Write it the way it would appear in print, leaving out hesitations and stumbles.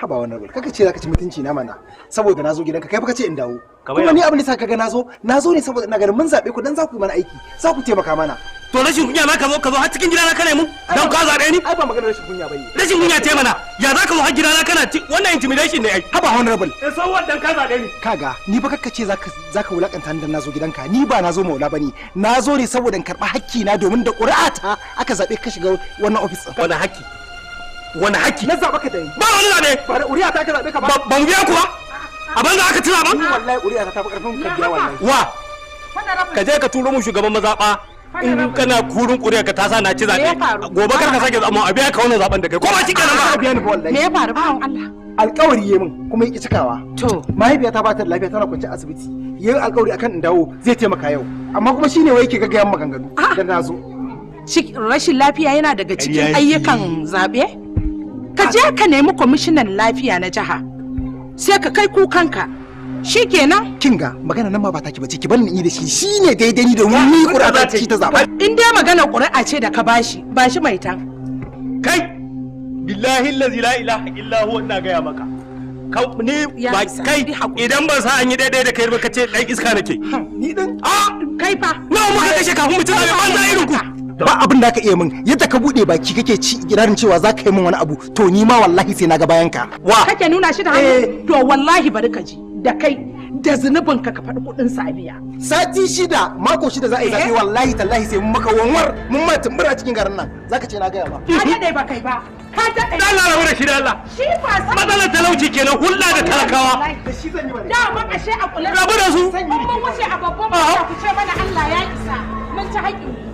haba wannan kaka ce zaka ci mutunci na mana saboda nazo gidanka kai baka ce in dawo kuma ni abin da saka ga nazo ne saboda ina ganin mun zabe ku dan za ku yi mana aiki za ku taimaka mana to rashin kunya na ka zo har cikin gidana kana mun dan ka zabe ni ai ba magana rashin kunya bane rashin kunya ce mana ya za ka zo har gidana kana wannan intimidation ne ai haba honorable sai wannan ka zabe ni kaga ni ba kaka ce zaka wulakanta ni dan nazo gidanka ni ba nazo maula bane nazo ne saboda in karba hakki na domin da ƙuri'ata aka zabe ka shiga wannan office wannan hakki wani haƙƙi na zaɓa ka da yi ba wani zaɓe ba da ƙuri'a ta ka zaɓe ka ba ban biya ku ba a banza aka tuna ba wallahi ƙuri'a ta fi ƙarfin ka biya wallahi wa ka je ka turo mu shugaban mazaɓa in kana kurin ƙuri'a ka tasa na ci zaɓe gobe kar ka sake zama a biya ka wannan zaɓen da kai ko ba shi kenan ba biya ni wallahi me ya faru ba Allah alƙawari yayi min kuma yake cikawa to mahaifiyata ba ta da lafiya tana kwance asibiti yayi alƙawari akan in dawo zai taimaka yau amma kuma shine wai yake gaggayan maganganu dan nazo rashin lafiya yana daga cikin ayyukan zaɓe ka je ka nemi kwamishinan lafiya na jiha sai ka kai kukanka shikenan kinga magana nan ma ba taki bace ki bar ni da shi shine daidai ni domin ni ƙuri'a ce ta zaba in dai magana ƙuri'a ce da ka bashi mai tan kai billahi allazi la ilaha illa huwa ina gaya maka ni ba kai idan ban sa an yi daidai da kai ba kace dan iska nake ni din kai fa nawa muka kashe kafin mutum zai banza irin ku ba abin da ka iya min yadda ka bude baki kake ci girarin cewa za ka yi min wani abu to ni ma wallahi sai na ga bayan ka wa kake nuna shi da hannu to wallahi bari ka ji da kai da zunubin ka ka faɗi kuɗin sa biya sati 6 mako 6 za a yi zaɓe wallahi tallahi sai mun maka wanwar mun ma tumbura cikin garin nan zaka ce na gaya ma ka dade ba kai ba ka dade Allah rabu da shi da Allah shi ba san matsalar talauci kenan hulɗa da talakawa da shi zan yi wani da mun ashe a kula rabu da su mun wuce a babban ku ce mana Allah ya isa mun ci haƙƙi